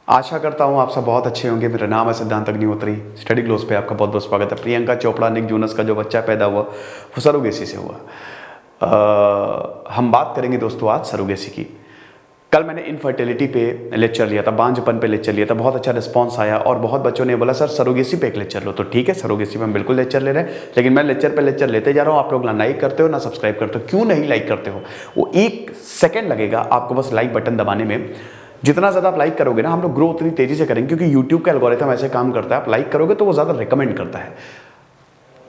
आशा करता हूँ आप सब बहुत अच्छे होंगे। मेरा नाम है सिद्धांत अग्निहोत्री। स्टडी ग्लोस पे आपका बहुत बहुत स्वागत है। प्रियंका चोपड़ा निक जूनस का जो बच्चा पैदा हुआ वो सरोगेसी से हुआ। हम बात करेंगे दोस्तों आज सरोगेसी की। कल मैंने इनफर्टिलिटी पे लेक्चर लिया था, बांझपन पे लेक्चर लिया था, बहुत अच्छा रिस्पांस आया और बहुत बच्चों ने बोला सर सरोगेसी पे एक लेक्चर लो। तो ठीक है, सरोगेसी पे हम बिल्कुल लेक्चर ले रहे हैं, लेकिन मैं लेक्चर पे लेक्चर लेते जा रहा हूँ। आप लोग ना लाइक करते हो ना सब्सक्राइब करते हो। क्यों नहीं लाइक करते हो? वो 1 सेकेंड लगेगा आपको बस लाइक बटन दबाने में। जितना ज़्यादा आप लाइक करोगे ना, हम लोग ग्रो उतनी तेजी से करेंगे, क्योंकि यूट्यूब का एल्गोरिथम ऐसे काम करता है। आप लाइक करोगे तो वो ज़्यादा रिकमेंड करता है।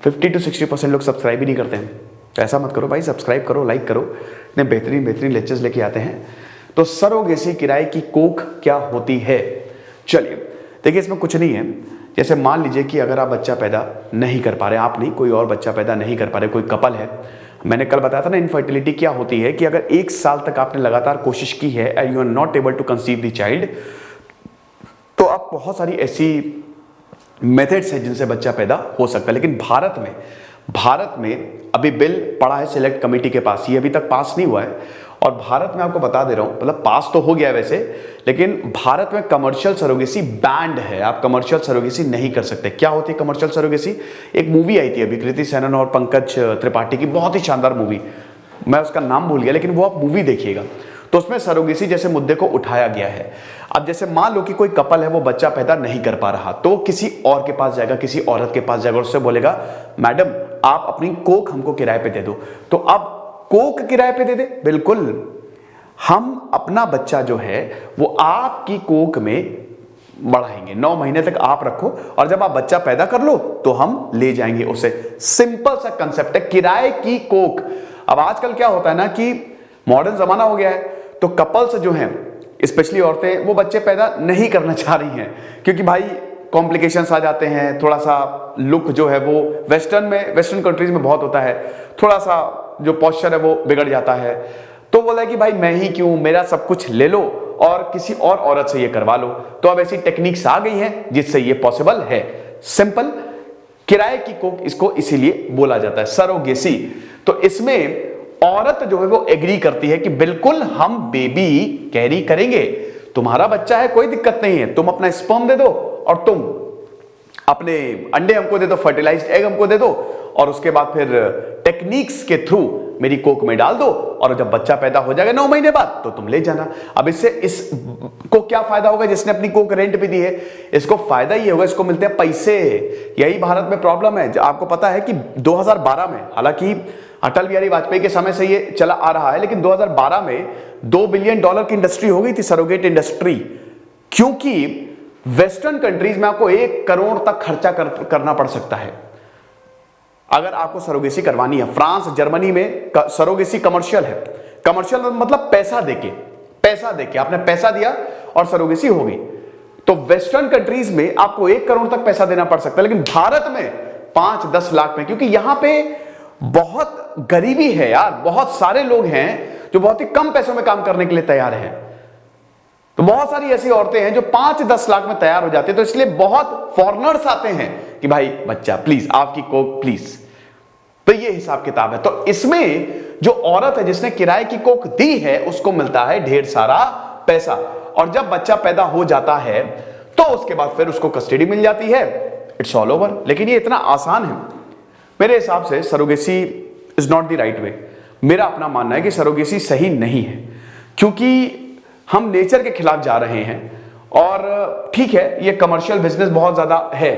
50 to 60% लोग सब्सक्राइब ही नहीं करते हैं, तो ऐसा मत करो भाई, सब्सक्राइब करो, लाइक करो। इतने बेहतरीन बेहतरीन लेक्चर्स लेके आते हैं। तो सरोगेसी किराए की कोख क्या होती है? चलिए देखिए, इसमें कुछ नहीं है। जैसे मान लीजिए कि अगर आप बच्चा पैदा नहीं कर पा रहे, आप नहीं, कोई और बच्चा पैदा नहीं कर पा रहे, कोई कपल है। मैंने कल बताया था ना इनफर्टिलिटी क्या होती है, कि अगर 1 साल तक आपने लगातार कोशिश की है and you are not able to conceive the child, तो आप बहुत सारी ऐसी मेथड्स हैं जिनसे बच्चा पैदा हो सकता है। लेकिन भारत में अभी बिल पड़ा है सिलेक्ट कमेटी के पास, ये अभी तक पास नहीं हुआ है। और भारत में आपको बता दे रहा हूं, मतलब पास तो हो गया है वैसे, लेकिन भारत में कमर्शियल सरोगेसी बैंड है। आप कमर्शियल सरोगेसी नहीं कर सकते। क्या होती है कमर्शियल सरोगेसी? एक मूवी आई थी अभी कृति सेनन और पंकज त्रिपाठी की, बहुत ही शानदार मूवी, मैं उसका नाम भूल गया, लेकिन वो आप मूवी देखिएगा। तो उसमें सरोगेसी जैसे मुद्दे को उठाया गया है। अब जैसे मान लो कि कोई कपल है, वो बच्चा पैदा नहीं कर पा रहा, तो किसी और के पास जाएगा, किसी औरत के पास जाएगा और उससे बोलेगा मैडम आप अपनी कोख हमको किराए पे दे दो। तो अब कोख किराए पे दे दे, बिल्कुल, हम अपना बच्चा जो है वो आपकी कोख में बढ़ाएंगे। 9 महीने तक आप रखो और जब आप बच्चा पैदा कर लो तो हम ले जाएंगे उसे। सिंपल सा कंसेप्ट है, किराए की कोख। अब आजकल क्या होता है ना कि मॉडर्न जमाना हो गया है, तो कपल्स जो हैं, स्पेशली औरतें, वो बच्चे पैदा नहीं करना चाह रही हैं, क्योंकि भाई कॉम्प्लिकेशंस आ जाते हैं। थोड़ा सा लुक जो है वो वेस्टर्न कंट्रीज में बहुत होता है, थोड़ा सा जो पोस्चर है वो बिगड़ जाता है। तो बोला कि भाई मैं ही क्यों, मेरा सब कुछ ले लो और किसी और औरत से ये करवा लो। तो अब ऐसी टेक्निक्स आ गई हैं जिससे ये पॉसिबल है। सिंपल, किराए की कोख इसको इसीलिए बोला जाता है, सरोगेसी। तो इसमें औरत जो है वो एग्री करती है कि बिल्कुल हम बेबी कैरी करेंगे, तुम्हारा बच्चा है, कोई दिक्कत नहीं है, तुम अपना स्पर्म दे दो और तुम अपने अंडे हमको दे दो, फर्टिलाइज्ड एग हमको दे दो, और उसके बाद फिर टेक्निक्स के थ्रू मेरी कोख में डाल दो, और जब बच्चा पैदा हो जाएगा 9 महीने बाद तो तुम ले जाना। अब इससे इसको क्या फायदा होगा जिसने अपनी कोख रेंट पे दी है? इसको फायदा ये होगा, इसको मिलते हैं पैसे। यही भारत में प्रॉब्लम है। आपको पता है कि 2012 में, हालांकि अटल बिहारी वाजपेयी के समय से ये चला आ रहा है, लेकिन 2012 में $2 बिलियन की इंडस्ट्री हो गई थी, सरोगेट इंडस्ट्री। क्योंकि वेस्टर्न कंट्रीज में आपको 1 करोड़ तक खर्चा करना पड़ सकता है अगर आपको सरोगेसी करवानी है। फ्रांस, जर्मनी में सरोगेसी कमर्शियल है। कमर्शियल मतलब पैसा देके आपने पैसा दिया और सरोगेसी हो गई। तो वेस्टर्न कंट्रीज में आपको 1 करोड़ तक पैसा देना पड़ सकता है, लेकिन भारत में 5-10 लाख में, क्योंकि यहां पे बहुत गरीबी है यार। बहुत सारे लोग हैं जो बहुत ही कम पैसों में काम करने के लिए तैयार हैं। तो बहुत सारी ऐसी औरतें हैं जो 5-10 लाख में तैयार हो जाती है। तो इसलिए बहुत फॉरेनर्स आते हैं कि भाई बच्चा प्लीज, आपकी कोख प्लीज। तो ये हिसाब किताब है। तो इसमें जो औरत है जिसने किराए की कोख दी है, उसको मिलता है ढेर सारा पैसा, और जब बच्चा पैदा हो जाता है तो उसके बाद फिर उसको कस्टडी मिल जाती है। It's all over. लेकिन ये इतना आसान है? मेरे हिसाब से surrogacy is not the right way. मेरा अपना मानना है कि सरोगेसी सही नहीं है, क्योंकि हम नेचर के खिलाफ जा रहे हैं। और ठीक है, ये कमर्शियल बिजनेस बहुत ज्यादा है,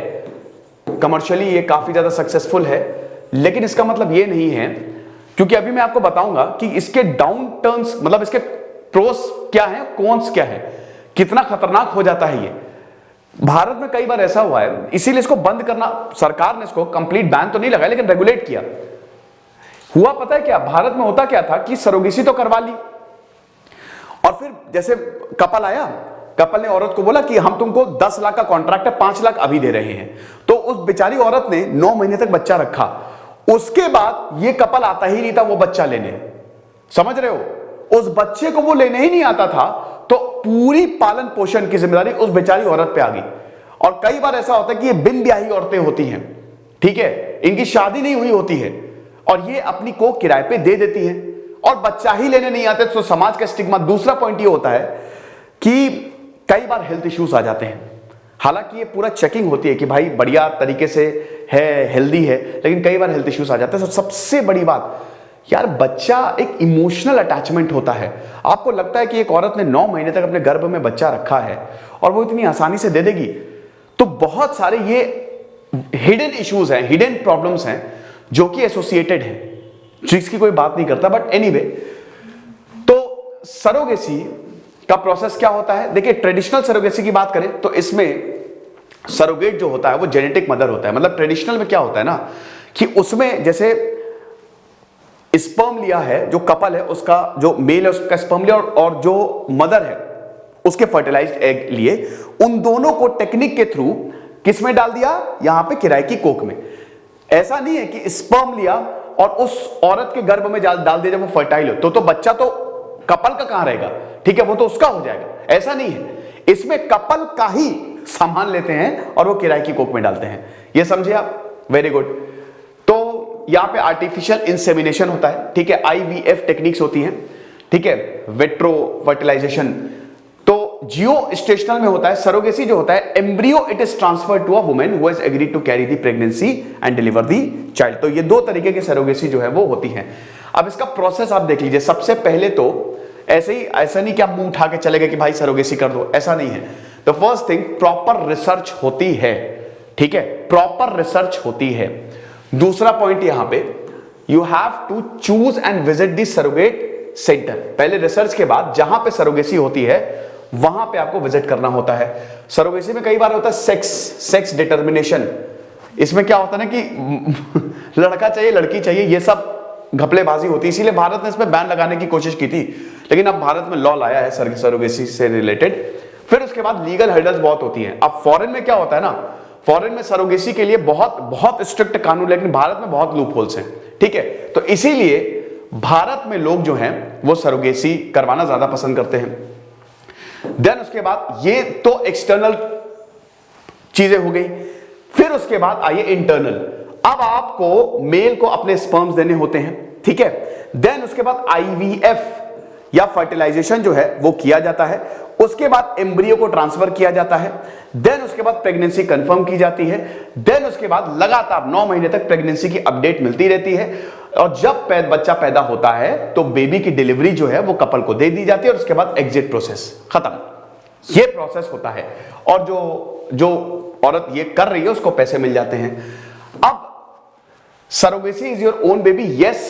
कमर्शियली ये काफी ज्यादा सक्सेसफुल है, लेकिन इसका मतलब ये नहीं है, क्योंकि अभी मैं आपको बताऊंगा कि इसके डाउन टर्न्स, मतलब इसके प्रोस क्या है, कॉन्स क्या है, कितना खतरनाक हो जाता है ये। भारत में कई बार ऐसा हुआ है, इसीलिए इसको बंद करना, सरकार ने इसको कंप्लीट बैन तो नहीं लगाया, लेकिन रेगुलेट किया। हुआ पता है क्या भारत में होता क्या था कि सरोगेसी तो करवा ली, और फिर जैसे कपल आया, कपल ने औरत को बोला कि हम तुमको 10 लाख का कॉन्ट्रैक्ट है, 5 लाख अभी दे रहे हैं। तो उस बेचारी औरत ने 9 महीने तक बच्चा रखा। उसके बाद ये कपल आता ही नहीं था वो बच्चा लेने, समझ रहे हो? उस बच्चे को वो लेने ही नहीं आता था, तो पूरी पालन पोषण की जिम्मेदारी उस बेचारी औरत पे आ गई। और कई बार ऐसा होता है कि ये बिन ब्याही औरतें होती हैं, ठीक है, इनकी शादी नहीं हुई होती है, और ये अपनी कोख किराए पे दे देती हैं और बच्चा ही लेने नहीं आते। तो समाज का स्टिग्मा। दूसरा पॉइंट ये होता है कि कई बार हेल्थ इश्यूज आ जाते हैं। हालांकि ये पूरा चेकिंग होती है कि भाई बढ़िया तरीके से है, हेल्दी है, लेकिन कई बार हेल्थ इश्यूज आ जाते हैं। तो सबसे बड़ी बात यार, बच्चा एक इमोशनल अटैचमेंट होता है। आपको लगता है कि एक औरत ने 9 महीने तक अपने गर्भ में बच्चा रखा है और वो इतनी आसानी से दे देगी, तो बहुत सारे ये हिडन इश्यूज हैं, हिडन प्रॉब्लम्स हैं जो कि एसोसिएटेड हैं, जिसकी कोई बात नहीं करता। बट एनीवे, तो सरोगेसी का प्रोसेस क्या होता है? देखिए, ट्रेडिशनल सरोगेसी की बात करें तो इसमें सरोगेट जो होता है वो जेनेटिक मदर होता है। मतलब ट्रेडिशनल में क्या होता है ना कि उसमें जैसे स्पर्म लिया है, जो कपल है उसका, जो मेल है उसका स्पर्म लिया और जो मदर है उसके फर्टिलाइज्ड एग लिए, उन दोनों को टेक्निक के थ्रू किस में डाल दिया? यहां पे किराए की कोख में। ऐसा नहीं है कि स्पर्म लिया और उस औरत के गर्भ में डाल दिया जब वो फर्टाइल हो, तो बच्चा तो कपल का कहां रहेगा? ठीक है, वो तो उसका हो जाएगा। ऐसा नहीं है, इसमें कपल का ही सामान लेते हैं और वो किराए की कोख में डालते हैं। ये समझे आप? Very good. तो यहां पे आर्टिफिशियल इंसेमिनेशन होता है, ठीक है, IVF टेक्निक्स होती हैं, ठीक है, वेट्रो फर्टिलाइजेशन। तो जियो स्टेशनल में होता है सरोगेसी, जो होता है embryo it is transferred to a woman who has agreed to carry the pregnancy and deliver the child. तो ये 2 तरीके की सरोगेसी जो है वो होती है। अब इसका प्रोसेस आप देख लीजिए। सबसे पहले तो ऐसा नहीं कि आप मुंह उठा के चले गए कि भाई सरोगेसी कर दो, ऐसा नहीं है। तो फर्स्ट थिंग, प्रॉपर रिसर्च होती है, ठीक है, प्रॉपर रिसर्च होती है। दूसरा पॉइंट यहां पे, you have to choose and visit the surrogate centre. पहले रिसर्च के बाद जहां पे सरोगेसी होती है वहां पे आपको विजिट करना होता है। सरोगेसी में कई बार होता है सेक्स डिटर्मिनेशन। इसमें क्या होता है ना कि लड़का चाहिए लड़की चाहिए, ये सब घपलेबाजी होती है। इसीलिए भारत ने इसमें बैन लगाने की कोशिश की थी, लेकिन अब भारत में लॉ लाया है सरोगेसी से रिलेटेड। फिर उसके बाद लीगल हर्डल्स बहुत होती हैं। अब फॉरेन में क्या होता है ना, फॉरेन में सरोगेसी के लिए बहुत बहुत स्ट्रिक्ट कानून, लेकिन भारत में बहुत लूप होल्स हैं, ठीक है। तो इसीलिए भारत में लोग जो हैं वो सरोगेसी करवाना ज्यादा पसंद करते हैं। देन उसके बाद ये तो एक्सटर्नल चीजें हो गई। फिर उसके बाद आइए इंटरनल। अब आपको मेल को अपने स्पर्म्स देने होते हैं, ठीक है। देन उसके बाद IVF या फर्टिलाइजेशन जो है वो किया जाता है। उसके बाद एम्ब्रियो को ट्रांसफर किया जाता है। देन उसके बाद प्रेगनेंसी कंफर्म की जाती है। देन उसके बाद लगातार 9 महीने तक प्रेगनेंसी की अपडेट मिलती रहती है। और जब बच्चा पैदा होता है तो बेबी की डिलीवरी जो है वो कपल को दे दी जाती है और उसके बाद एग्जिट प्रोसेस खत्म। ये प्रोसेस होता है और जो औरत ये कर रही है उसको पैसे मिल जाते हैं। अब surrogacy is your own baby, yes.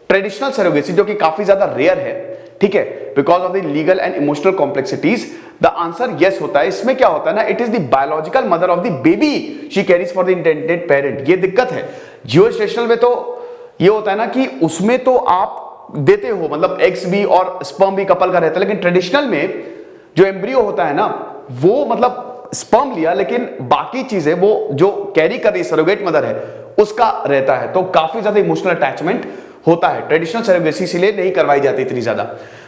Traditional surrogacy जो कि काफी ज्यादा रेयर है, ठीक है, because of the legal and emotional complexities, the answer yes होता है। इसमें क्या होता है ना, it is the biological mother of the baby she carries for the intended parent. ये दिक्कत है। जियो स्टेशनल में तो ये होता है ना कि उसमें तो आप देते हो, मतलब एग्स भी और स्पर्म भी कपल का रहता है, लेकिन ट्रेडिशनल में जो एम्ब्रियो होता है ना वो मतलब स्पर्म लिया, लेकिन बाकी चीजें वो जो कैरी कर रही सरोगेट मदर है उसका रहता है। तो काफी ज्यादा इमोशनल अटैचमेंट होता है। ट्रेडिशनल सरोगेसी इसलिए नहीं करवाई जाती इतनी ज्यादा।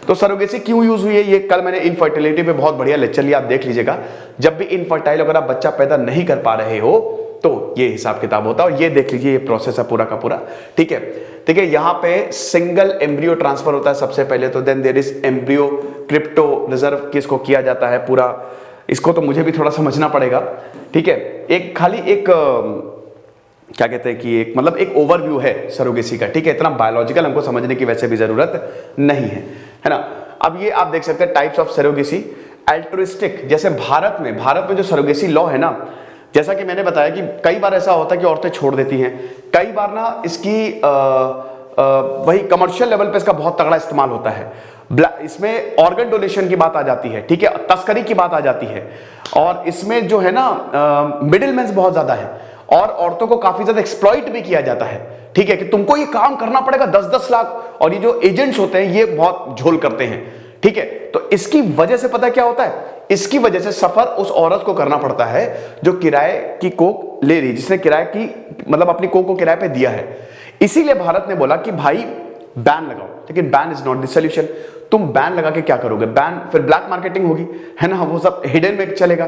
तो सरोगेसी क्यों यूज हुई है, ये कल मैंने इनफर्टिलिटी पे बहुत बढ़िया लेक्चर लिया, आप देख लीजिएगा। जब भी इनफर्टाइल अगर आप बच्चा पैदा नहीं कर पा रहे हो तो ये हिसाब किताब होता है। और ये देख लीजिए, ये प्रोसेस है पूरा का पूरा, ठीक है। ठीक है, यहां पे सिंगल एम्ब्रियो ट्रांसफर होता है सबसे पहले तो। Then there is embryo cryopreserve, किसको किया जाता है पूरा, इसको तो मुझे भी थोड़ा समझना पड़ेगा, ठीक है। एक खाली एक क्या कहते हैं कि एक मतलब एक ओवरव्यू है सरोगेसी का, ठीक है। इतना बायोलॉजिकल हमको समझने की वैसे भी जरूरत नहीं है ना। अब ये आप देख सकते हैं टाइप्स ऑफ सरोगेसी। एल्ट्रुइस्टिक, जैसे भारत में जो सरोगेसी लॉ है ना, जैसा कि मैंने बताया कि कई बार ऐसा होता है कि औरतें छोड़ देती हैं। कई बार ना इसकी वही कमर्शियल लेवल पे इसका बहुत तगड़ा इस्तेमाल होता है। इसमें ऑर्गन डोनेशन की बात आ जाती है, ठीक है, तस्करी की बात आ जाती है। और इसमें जो है ना मिडिलमैन बहुत ज्यादा है और औरतों को काफी ज्यादा एक्सप्लॉइट भी किया जाता है, ठीक है, कि तुमको ये काम करना पड़ेगा 10-10 लाख। और ये जो एजेंट्स होते हैं ये बहुत झोल करते हैं, ठीक है। तो इसकी वजह से पता क्या होता है, इसकी वजह से सफर उस औरत को करना पड़ता है जो किराए की कोख ले रही, जिसने किराए की मतलब अपनी कोख को किराए पे दिया है। इसीलिए भारत ने बोला कि भाई बैन लगाओ, लेकिन ban is not the solution. तुम बैन लगा के क्या करोगे? बैन फिर ब्लैक मार्केटिंग होगी, है ना, वो सब हिडन में चलेगा।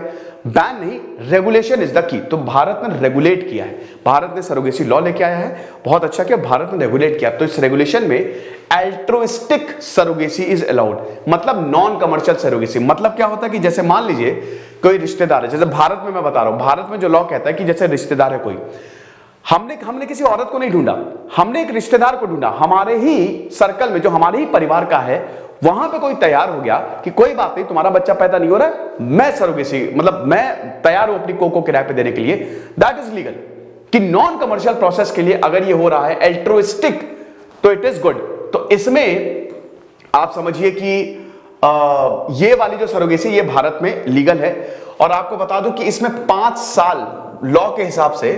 बैन नहीं, रेगुलेशन इज द की। तो भारत ने रेगुलेट किया है, भारत ने सरोगेसी लॉ लेके आया है, बहुत अच्छा किया, भारत ने रेगुलेट किया। तो इस रेगुलेशन में एल्ट्रोइस्टिक सरोगेसी इज अलाउड, मतलब नॉन कमर्शियल सरोगेसी। मतलब क्या होता है कि जैसे मान लीजिए कोई रिश्तेदार है, जैसे भारत में मैं बता रहा हूं, भारत में जो लॉ कहता है कि जैसे रिश्तेदार है कोई, हमने किसी औरत को नहीं ढूंढा, हमने एक रिश्तेदार को ढूंढा, हमारे ही सर्कल में जो हमारे ही परिवार का है, वहां पे कोई तैयार हो गया कि कोई बात नहीं, तुम्हारा बच्चा पैदा नहीं हो रहा है, मैं सरोगेसी मतलब मैं तैयार हूं अपनी को किराए पे देने के लिए, दैट इज लीगल। कि नॉन कमर्शियल प्रोसेस के लिए अगर ये हो रहा है एल्ट्रोइस्टिक, तो इट इज गुड। तो इसमें आप समझिए कि ये वाली जो सरोगेसी ये भारत में लीगल है। और आपको बता दूं कि इसमें 5 साल लॉ के हिसाब से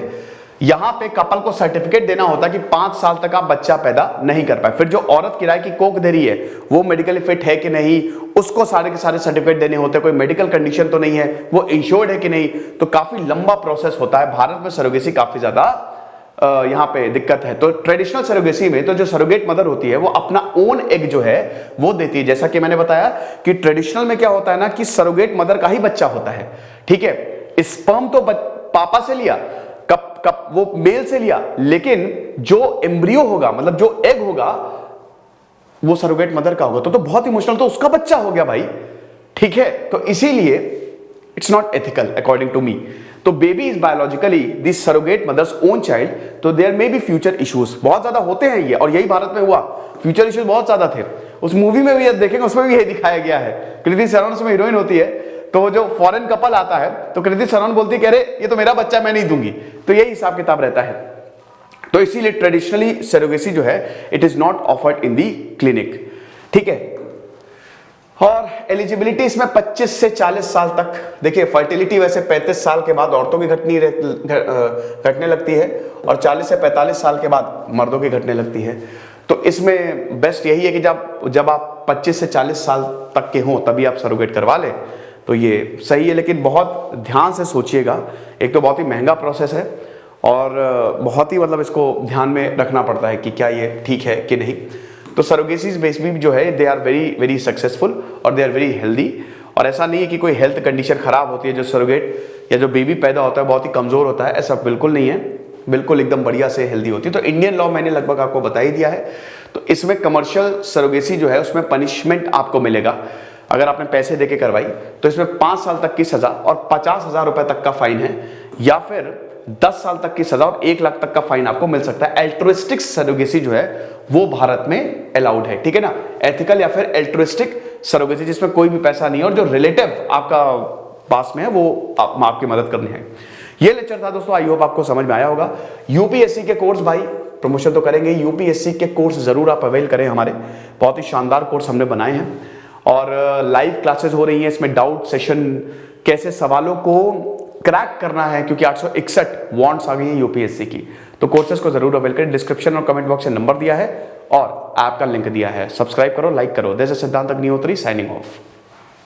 यहां पे कपल को सर्टिफिकेट देना होता है कि 5 साल तक आप बच्चा पैदा नहीं कर पाए। फिर जो औरत किराए की कोख दे रही है वो मेडिकली फिट है कि नहीं, उसको सारे के सारे सर्टिफिकेट देने होते हैं, कोई मेडिकल कंडीशन तो नहीं है, वो इंश्योर्ड है कि नहीं। तो काफी लंबा प्रोसेस होता है। भारत में सरोगेसी काफी ज्यादा यहां पे दिक्कत है। तो ट्रेडिशनल सरोगेसी में तो जो सरोगेट मदर होती है वो अपना ओन एग जो है वो देती है। जैसा कि मैंने बताया कि ट्रेडिशनल में क्या होता है ना कि सरोगेट मदर का ही बच्चा होता है, ठीक है। स्पर्म तो पापा से लिया, कब वो मेल से लिया, लेकिन जो एम्ब्रियो होगा मतलब जो एग होगा वो सरोगेट मदर का होगा। तो बहुत इमोशनल, तो उसका बच्चा हो गया भाई, ठीक है। तो इसीलिए it's not ethical according to me. तो baby is biologically this surrogate mother's own child, तो there may be future issues, बहुत ज्यादा होते हैं ये, और यही भारत में हुआ, फ्यूचर इश्यूज बहुत ज्यादा थे। उस मूवी में भी देखेंगे, उसमें भी यही दिखाया गया है। कृति सैनन उसमें हीरोइन होती है, तो जो फॉरेन कपल आता है तो कृति सैनन बोलती है, कह रहे ये तो मेरा बच्चा, मैं नहीं दूंगी। तो यही हिसाब किताब रहता है। तो इसीलिए ट्रेडिशनली सरोगेसी जो है it is not offered in the clinic, ठीक है। और एलिजिबिलिटी इसमें 25 से 40 साल तक। देखिए फर्टिलिटी वैसे 35 साल के बाद औरतों की घटने लगती है, और 40 से 45 साल के बाद मर्दों की घटने लगती है। तो इसमें बेस्ट यही है कि जब आप 25 से 40 साल तक के हों तभी आप सरोगेट करवा लें, तो ये सही है। लेकिन बहुत ध्यान से सोचिएगा, एक तो बहुत ही महंगा प्रोसेस है, और बहुत ही मतलब इसको ध्यान में रखना पड़ता है कि क्या ये ठीक है कि नहीं। तो सरोगेसीज बेसिकली जो है they are very very successful और दे आर वेरी हेल्दी। और ऐसा नहीं है कि कोई हेल्थ कंडीशन खराब होती है जो सरोगेट या जो बेबी पैदा होता है बहुत ही कमजोर होता है, ऐसा बिल्कुल नहीं है, बिल्कुल एकदम बढ़िया से हेल्दी होती है। तो इंडियन लॉ मैंने लगभग आपको बता ही दिया है। तो इसमें कमर्शियल सरोगेसी जो है उसमें पनिशमेंट आपको मिलेगा अगर आपने पैसे देके करवाई, तो इसमें 5 साल तक की सजा और 50,000 रुपए तक का फाइन है, या फिर 10 साल तक की सजा और 1 लाख तक का फाइन आपको मिल सकता है। एल्ट्रुइस्टिक सरोगेसी जो है वो भारत में अलाउड है, ठीक है ना। एथिकल या फिर एल्ट्रुइस्टिक सरोगेसी जिसमें कोई भी पैसा नहीं है और जो रिलेटिव आपका पास में है वो आपकी मदद करनी है। ये लेक्चर था दोस्तों, आई होप आपको समझ में आया होगा। यूपीएससी के कोर्स भाई प्रमोशन तो करेंगे, यूपीएससी के कोर्स जरूर आप अवेल करें, हमारे बहुत ही शानदार कोर्स हमने बनाए हैं और लाइव क्लासेस हो रही हैं। इसमें डाउट सेशन, कैसे सवालों को क्रैक करना है, क्योंकि 861 वांट्स आ गई है यूपीएससी की। तो कोर्सेज को जरूर अवेल करें। डिस्क्रिप्शन और कमेंट बॉक्स में नंबर दिया है और ऐप का लिंक दिया है। सब्सक्राइब करो, लाइक करो। दिस इज सिद्धांत अग्निहोत्री साइनिंग ऑफ।